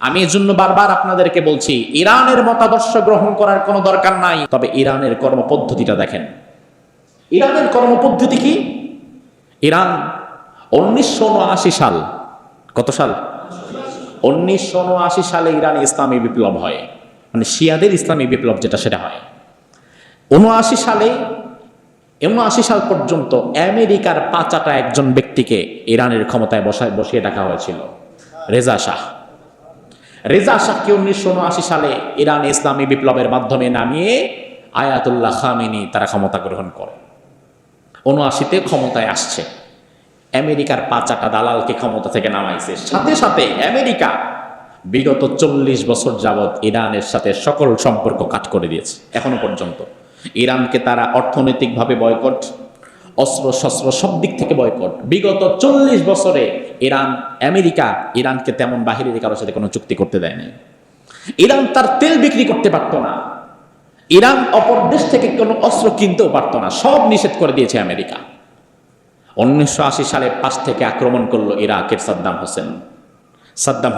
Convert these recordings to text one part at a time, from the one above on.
আমি এজন্য বারবার আপনাদেরকে বলছি, ইরানের মতাদর্শ গ্রহণ করার কোনো দরকার নাই, তবে ইরানের কর্মপদ্ধতিটা দেখেন। ইরানের কর্মপদ্ধতি কি? ইরান 1979 সাল, কত সাল? 1979 সালে ইরানে ইসলামী বিপ্লব হয়, মানে শিয়াদের ইসলামী বিপ্লব যেটা, সেটা হয় 79 সাল পর্যন্ত। আমেরিকার পাঁচাটা একজন ব্যক্তিকে ইরানের ক্ষমতায় বসিয়ে রাখা হয়েছিল, রেজা শাহ। রেজা শাহকে 1979 সালে ইরান ইসলামী বিপ্লবের মাধ্যমে নামিয়ে আয়াতুল্লাহ খামেনি তারা ক্ষমতা গ্রহণ করে। 79-তে ক্ষমতায় আসছে, আমেরিকার পাঁচাটা দালালকে ক্ষমতা থেকে নামাইছে। সাথে সাথে আমেরিকা বিগত 40 বছর যাবৎ ইরানের সাথে সকল সম্পর্ক কাট করে দিয়েছে। এখনো পর্যন্ত ইরানকে তারা অর্থনৈতিকভাবে বয়কট, অস্ত্র শস্ত্র সব দিক থেকে বয়কট। বিগত 40 বছরে আমেরিকা ইরানকে তেমন বাহিরের কারোর সাথে কোনো চুক্তি করতে দেয় নাই। ইরান তার তেল বিক্রি করতে পারতো না, ইরান অপর দেশ থেকে কোনো অস্ত্র কিনতেও পারতো না, সব নিষেধ করে দিয়েছে আমেরিকা। 1980 সালে পাশ থেকে আক্রমণ করলো ইরাকের সাদ্দাম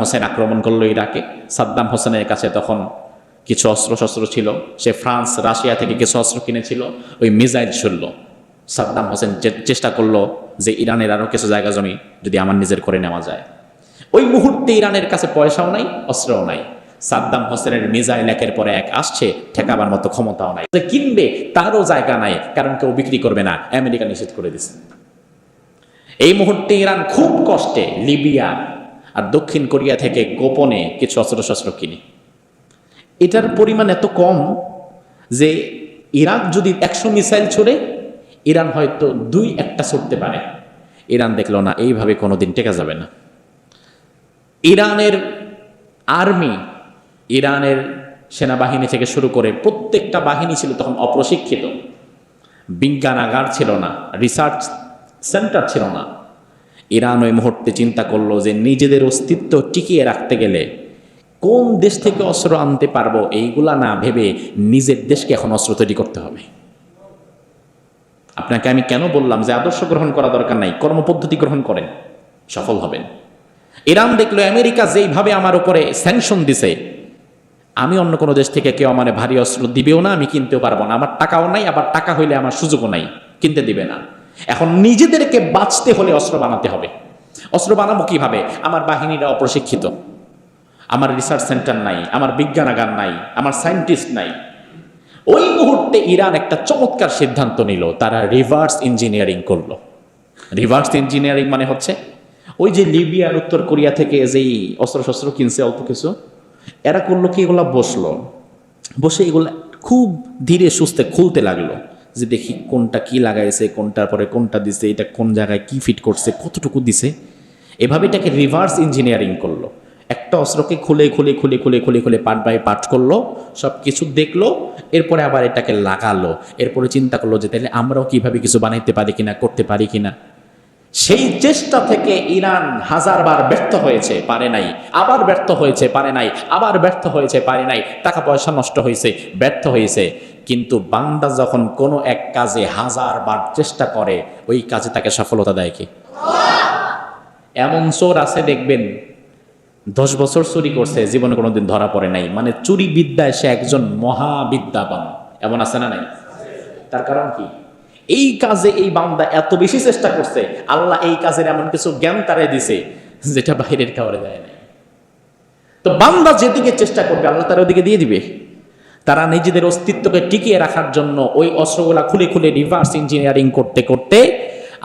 হোসেন আক্রমণ করলো ইরাকে। সাদ্দাম হোসেনের কাছে তখন কিছু অস্ত্র শস্ত্র ছিল, সে ফ্রান্স রাশিয়া থেকে কিছু অস্ত্র কিনেছিল, ওই মিসাইল ছুড়ল। সাদ্দাম হোসেন চেষ্টা করলো যে ইরানের আরো কিছু জায়গা জমি যদি আমার নিজের করে নেওয়া যায়। ওই মুহূর্তে ইরানের কাছে পয়সাও নাই, অস্ত্রও নাই। সাদ্দাম হোসেনের মিসাইল একের পরে এক আসছে, ঠেকাবার মতো ক্ষমতাও নাই, কিনবে তারও জায়গা নাই, কারণ কেউ বিক্রি করবে না, আমেরিকা নিষেধ করে দিচ্ছে। এই মুহূর্তে ইরান খুব কষ্টে লিবিয়া আর দক্ষিণ কোরিয়া থেকে গোপনে কিছু অস্ত্র কিনে। এটার পরিমাণ এত কম যে ইরাক যদি 100 মিসাইল ছড়ে, ইরান হয়তো 2-1টা ছড়তে পারে। ইরান দেখলো না, এইভাবে কোনোদিন টেকা যাবে না। ইরানের আর্মি, ইরানের সেনাবাহিনী থেকে শুরু করে প্রত্যেকটা বাহিনী ছিল তখন অপ্রশিক্ষিত, বিজ্ঞানাগার ছিল না, রিসার্চ সেন্টার ছিল না। ইরান ওই মুহূর্তে চিন্তা করলো যে নিজেদের অস্তিত্ব টিকিয়ে রাখতে গেলে কোন দেশ থেকে অস্ত্র আনতে পারবো এইগুলা না ভেবে নিজের দেশকে এখন অস্ত্র তৈরি করতে হবে। আপনাকে আমি কেন বললাম যে আদর্শ গ্রহণ করা দরকার নাই, কর্মপদ্ধতি গ্রহণ করেন, সফল হবেন। ইরান দেখলো আমেরিকা যেইভাবে আমার উপরে স্যাংশন দিছে, আমি অন্য কোনো দেশ থেকে কেউ আমার ভারী অস্ত্র দিবেও না, আমি কিনতেও পারবো না, আমার টাকাও নাই, আবার টাকা হইলে আমার সুযোগও নাই, কিনতে দিবে না। এখন নিজেদেরকে বাঁচতে হলে অস্ত্র বানাতে হবে। অস্ত্র বানাবো কিভাবে? আমার বাহিনীরা অপ্রশিক্ষিত, আমার রিসার্চ সেন্টার নাই, আমার বিজ্ঞানাগার নাই, আমার সায়েন্টিস্ট নাই। ওই মুহূর্তে ইরান একটা চমৎকার সিদ্ধান্ত নিল, তারা রিভার্স ইঞ্জিনিয়ারিং করলো। রিভার্স ইঞ্জিনিয়ারিং মানে হচ্ছে ওই যে লিবিয়ার উত্তর কোরিয়া থেকে যেই অস্ত্র শস্ত্র কিনছে অল্প কিছু, এরা করলো কি, এগুলা বসে এগুলা খুব ধীরে সুস্থে খুলতে লাগলো, যে দেখি কোনটা কি লাগাইছে, কোনটার পরে কোনটা দিছে, এটা কোন জায়গায় কি ফিট করছে, কতটুকু দিছে। এভাবে এটাকে রিভার্স ইঞ্জিনিয়ারিং করলো। একটা অস্ত্রকে খুলে পার্ট বাই পার্ট করলো, সব কিছু দেখলো, এরপরে আবার এটাকে লাগালো। এরপরে চিন্তা করলো যে তাহলে আমরাও কিভাবে কিছু বানাইতে পারি কিনা, করতে পারি কিনা। সেই চেষ্টা থেকে ইরান 1000বার ব্যর্থ হয়েছে, পারে নাই, আবার ব্যর্থ হয়েছে, পারে নাই, আবার ব্যর্থ হয়েছে, পারে নাই, টাকা পয়সা নষ্ট হয়েছে, ব্যর্থ হয়েছে। কিন্তু বান্দা যখন কোনো এক কাজে 1000বার চেষ্টা করে, ওই কাজে তাকে সফলতা দেয় কি? এমন চোর আছে দেখবেন 10 বছর চুরি করছে, জীবনে কোনোদিন ধরা পড়ে নাই, মানে চুরি বিদ্যায় সে একজন মহাবিদ্যাবান, এমন আছে না নাই? তার কারণ কি? এই কাজে এই বান্দা এত বেশি চেষ্টা করছে, আল্লাহ এই কাজের এমন কিছু জ্ঞান তারে দিছে যেটা বাহিরের কাউরে দেয় নাই। তো বান্দা যেদিকে চেষ্টা করবে আল্লাহ তার ওদিকে দিয়ে দিবে। তারা নিজেদের অস্তিত্বকে টিকিয়ে রাখার জন্য ওই অস্ত্রগুলা খুলে রিভার্স ইঞ্জিনিয়ারিং করতে করতে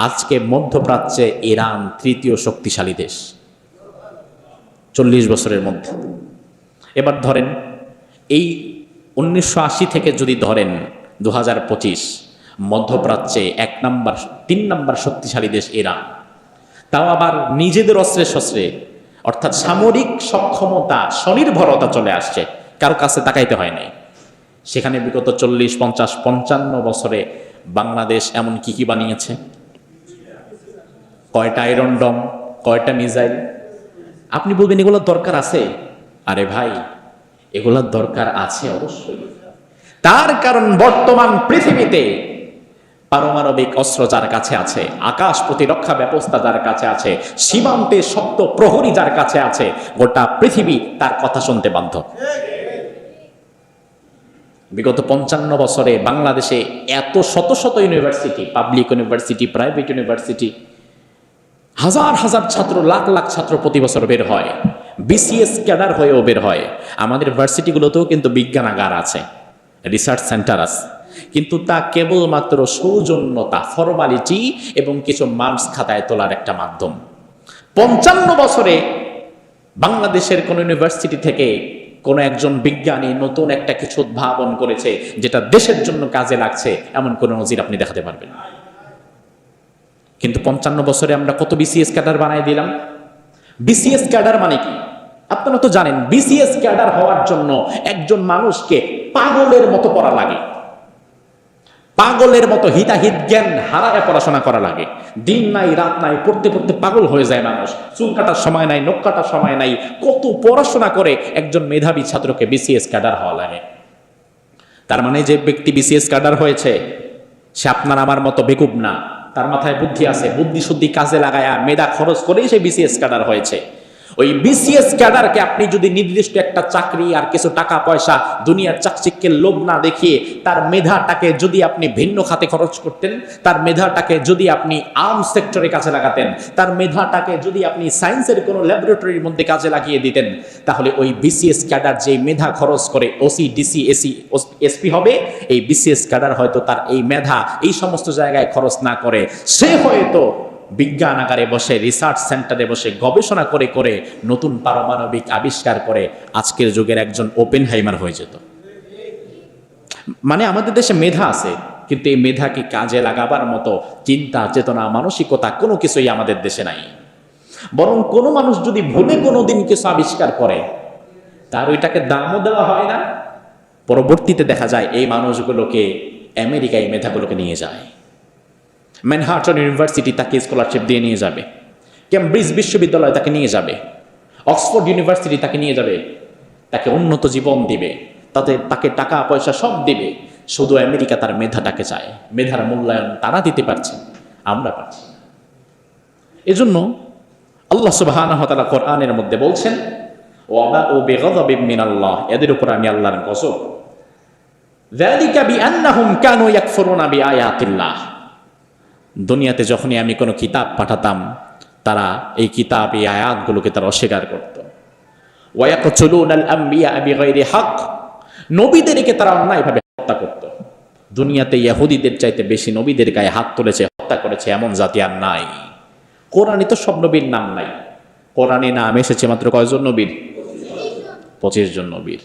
আজকে মধ্যপ্রাচ্যে ইরান 3য় শক্তিশালী দেশ 40 বছরের মধ্যে। এবার ধরেন এই 1980 থেকে যদি ধরেন 2025, মধ্যপ্রাচ্যে 3 নাম্বার শক্তিশালী দেশ ইরান। তাও আবার নিজেদের অস্ত্রে শস্ত্রে, অর্থাৎ সামরিক সক্ষমতা, স্বনির্ভরতা চলে আসছে, কারো কাছে তাকাইতে হয় নাই। সেখানে বিগত 40, 50, 55 বছরে বাংলাদেশ এমন কি বানিয়েছে? কয়টা আয়রন ডম, কয়টা মিসাইল। আপনি বলবেন এগুলোর দরকার আছে? আরে ভাই, এগুলোর দরকার আছে অবশ্যই। তার কারণ বর্তমান পৃথিবীতে পারমাণবিক অস্ত্র যার কাছে আছে, আকাশ প্রতিরক্ষা ব্যবস্থা যার কাছে আছে, সীমান্তে শক্ত প্রহরী যার কাছে আছে, গোটা পৃথিবী তার কথা শুনতে বাধ্য। বিগত 55 বছরে বাংলাদেশে এত শত শত university, public university, private university, হাজার হাজার ছাত্র, লাখ লাখ ছাত্র প্রতি বছর বের হয়, বিসিএস ক্যাডার হয়েও বের হয়। আমাদের ভার্সিটিগুলোতেও কিন্তু বিজ্ঞানাগার আছে, রিসার্চ সেন্টার আছে, কিন্তু তা কেবলমাত্র সৌজন্যতা, ফরমালিটি এবং কিছু মার্কস খাতায় তোলার একটা মাধ্যম। 55 বছরে বাংলাদেশের কোন ইউনিভার্সিটি থেকে কোন একজন বিজ্ঞানী নতুন একটা কিছু উদ্ভাবন করেছে যেটা দেশের জন্য কাজে লাগছে, এমন কোন নজির আপনি দেখাতে পারবেন? কিন্তু 55 বছরে আমরা কত বিসিএস ক্যাডার বানাই দিলাম। বিসিএস ক্যাডার মানে কি আপনারা তো জানেন? বিসিএস ক্যাডার হওয়ার জন্য একজন মানুষকে পাগলের মতো পড়া লাগে, পাগলের মতো হিতাহিত জ্ঞান হারায় পড়াশোনা করা লাগে। দিন নাই রাত নাই, পড়তে পড়তে পাগল হয়ে যায় মানুষ। চুল কাটার সময় নাই, নখ কাটার সময় নাই, কত পড়াশোনা করে একজন মেধাবী ছাত্রকে বিসিএস ক্যাডার হওয়া লাগে। তার মানে যে ব্যক্তি বিসিএস ক্যাডার হয়েছে সে আপনার আমার মতো বেকুব না, তার মাথায় বুদ্ধি আছে, বুদ্ধি শুদ্ধি কাজে লাগায়া মেধা খরচ করেই সে বিসিএস ক্যাডার হয়েছে। ওই বিসিএস ক্যাডারকে আপনি যদি নির্দিষ্ট একটা চাকরি আর কিছু টাকা পয়সা, দুনিয়ার চাকচিক্যের লোভ না দেখিয়ে তার মেধাটাকে যদি আপনি ভিন্ন খাতে খরচ করতেন, তার মেধাটাকে যদি আপনি আর্ম সেক্টরে কাজে লাগাতেন, তার মেধাটাকে যদি আপনি সায়েন্সের কোনো ল্যাবরেটরির মধ্যে কাজে লাগিয়ে দিতেন, তাহলে ওই বিসিএস ক্যাডার যে মেধা খরচ করে ওসি, ডিসি, এসি, এসপি হবে, এই বিসিএস ক্যাডার হয়তো তার এই মেধা এই সমস্ত জায়গায় খরচ না করে সে হয়তো বিজ্ঞানাগারে বসে, রিসার্চ সেন্টারে বসে গবেষণা করে করে নতুন পারমাণবিক আবিষ্কার করে আজকের যুগের একজন ওপেনহাইমার হয়ে যেত। মানে আমাদের দেশে মেধা আছে, কিন্তু এই মেধাকে কাজে লাগাবার মতো চিন্তা, চেতনা, মানসিকতা কোনো কিছুই আমাদের দেশে নাই। বরং কোনো মানুষ যদি ভুলে কোনো দিন কিছু আবিষ্কার করে, তার ওইটাকে দামও দেওয়া হয় না। পরবর্তীতে দেখা যায় এই মানুষগুলোকে আমেরিকায় মেধাগুলোকে নিয়ে যায়, ম্যানহাটন ইউনিভার্সিটি তাকে স্কলারশিপ দিয়ে নিয়ে যাবে, কেমব্রিজ বিশ্ববিদ্যালয় তাকে নিয়ে যাবে, অক্সফোর্ড ইউনিভার্সিটি তাকে নিয়ে যাবে, তাকে উন্নত জীবন দিবে, তাকে টাকা পয়সা সব দিবে। শুধু আমেরিকা তার মেধাটাকে চায়। মেধার মূল্যায়ন তারা দিতে পারছে, আমরা পারছি না। এজন্য আল্লাহ সুবহানাহু ওয়া তাআলা কোরআনের মধ্যে বলছেন, ওয়াবাউ বিগাযাবিন মিনাল্লাহ, এদের উপর আমি আল্লাহর গজব। যালিকা বিআন্নাহুম কানু ইয়াকফুরুনা বিআয়াতিল্লাহ। দুনিয়াতে যখনই আমি কোনো কিতাব পাঠাতাম, তারা এই কিতাব, এই আয়াতগুলোকে তারা অস্বীকার করত। ওয়ায়াকতুলুনাল আমবিয়া বিগাইরি হক, নবীদেরকে তারা অন্যায়ভাবে হত্যা করত। দুনিয়াতে ইহুদিদের চাইতে বেশি নবীদের গায়ে হাত তুলেছে, হত্যা করেছে এমন জাতি আর নাই। কোরআনে তো সব নবীর নাম নাই, কোরআনে নাম এসেছে মাত্র কয়জন নবীর? 25 জন নবীর।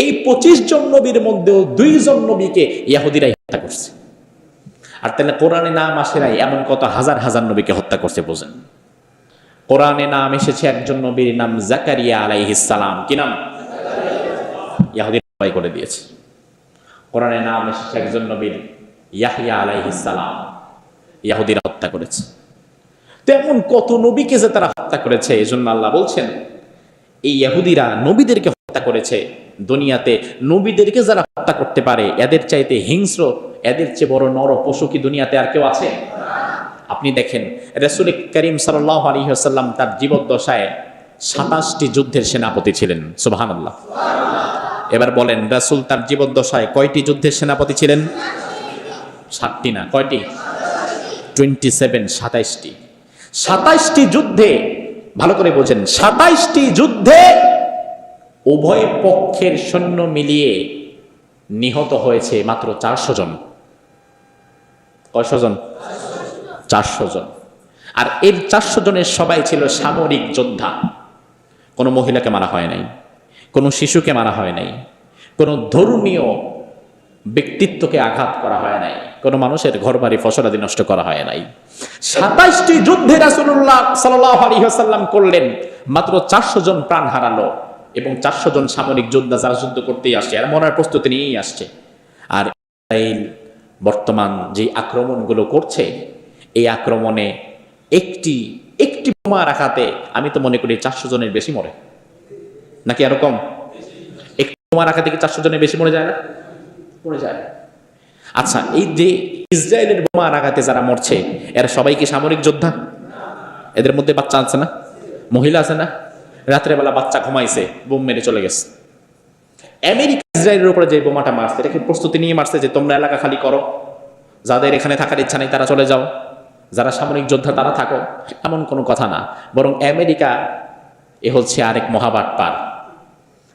এই 25 জন নবীর মধ্যেও 2 জন নবীকে ইহুদিরাই হত্যা করছে। আর তাহলে কোরআনে নাম আসে নাই এমন কত হাজার হাজার নবীকে হত্যা করছে বোঝেন। কোরআনে নাম এসেছে একজন নবীর নাম জাকারিয়া আলাইহিস সালাম। কি নাম? ইহুদিরা সবাই করে দিয়েছে। কোরআনে নাম এসেছে একজন নবীর ইয়াহইয়া আলাইহিস সালাম, ইহুদিরা হত্যা করেছে। তেমন কত নবীকে যে তারা হত্যা করেছে, এজন্য আল্লাহ বলছেন এই ইহুদিরা নবীদেরকে হত্যা করেছে। দুনিয়াতে নবীদেরকে যারা হত্যা করতে পারে, এদের চাইতে হিংস্র, এদের চেয়ে বড় নর পশু কি দুনিয়াতে আর কেউ আছে? আপনি দেখেন রাসূল করিম সাল্লাল্লাহু আলাইহি ওয়াসাল্লাম তার জীবদ্দশায় 27টি যুদ্ধের সেনাপতি ছিলেন। সুবহানাল্লাহ। এবার বলেন, রাসূল তার জীবদ্দশায় কয়টি যুদ্ধের সেনাপতি ছিলেন? 7টি না, কয়টি? 27, 27টি। 27টি যুদ্ধে, ভালো করে বোঝেন, 27টি যুদ্ধে উভয় পক্ষের সৈন্য মিলিয়ে নিহত হয়েছে মাত্র 400 জন। কয়শো জন? 400 জন। আর এর 400 জনের সবাই ছিল সামরিক যোদ্ধা। কোনো মহিলাকে মারা হয় নাই, কোনো শিশুকে মারা হয় নাই, কোনো ধর্মীয় ব্যক্তিত্বকে আঘাত করা হয় নাই, কোনো মানুষের ঘরবাড়ি ফসলাদি নষ্ট করা হয় নাই। 27টি যুদ্ধে রাসূলুল্লাহ সাল্লাল্লাহু আলাইহি ওয়াসাল্লাম করলেন, মাত্র 400 জন প্রাণ হারালো। এবং 400 জন সামরিক যোদ্ধা যারা যুদ্ধ করতেই আসছে, আর মরার প্রস্তুতি নিয়েই আসছে। আর ইসরাইল বর্তমান যে আক্রমণগুলো করছে, এই আক্রমণে একটি বোমা রাখাতে আমি তো মনে করি 400 জনের বেশি মরে, নাকি এরকম? একটি বোমা রাখাতে কি 400 জনের বেশি মরে যায় না? মরে যায়। আচ্ছা, এই যে ইসরায়েলের বোমার আঘাতে যারা মরছে এরা সবাই কি সামরিক যোদ্ধা? এদের মধ্যে বাচ্চা আছে না, মহিলা আছে না? রাত্রেবেলা বাচ্চা ঘুমাইছে, বোম মেরে চলে গেছে। আমেরিকা ইসরায়েলের উপরে যে বোমাটা মারছে এটাকে প্রস্তুতি নিয়ে মারছে যে তোমরা এলাকা খালি করো, যাদের এখানে থাকার ইচ্ছা নেই তারা চলে যাও, যারা সামরিক যোদ্ধা তারা থাকো, এমন কোনো কথা না। বরং আমেরিকা এ হচ্ছে আরেক মহাবাটপার।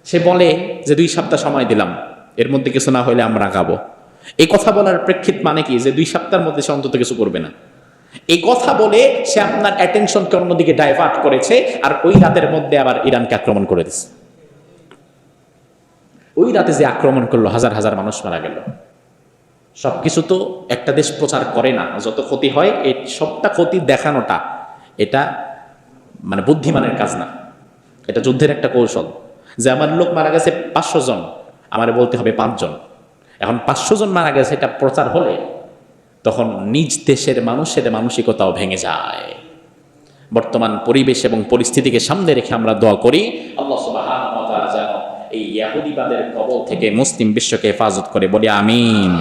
সে বলে যে 2 সপ্তাহ সময় দিলাম, এর মধ্যে কিছু না হলে আমরা আগাবো। এই কথা বলার প্রেক্ষিত মানে কি যে 2 সপ্তাহের মধ্যে সে অন্তত কিছু করবে না। এই কথা বলে সে আপনার অ্যাটেনশনকে অন্যদিকে ডাইভার্ট করেছে, আর ওই রাতের মধ্যে আবার ইরানকে আক্রমণ করে দিচ্ছে। ওই রাতে যে আক্রমণ করলো, হাজার হাজার মানুষ মারা গেল। সবকিছু তো একটা দেশ প্রচার করে না, যত ক্ষতি হয় এই সবটা ক্ষতি দেখানোটা এটা মানে বুদ্ধিমানের কাজ না, এটা যুদ্ধের একটা কৌশল। যে আমার লোক মারা গেছে 500 জন, আমারে বলতে হবে 5 জন। এখন 500 জন মারা গেছে এটা প্রচার হলে তখন নিজ দেশের মানুষের মানসিকতাও ভেঙে যায়। বর্তমান পরিবেশ এবং পরিস্থিতিকে সামনে রেখে আমরা দোয়া করি আল্লাহ সুবহানাহু ওয়া তাআলা যেন এই ইহুদিবাদের কবল থেকে মুসলিম বিশ্বকে হেফাজত করে, বলি আমিন।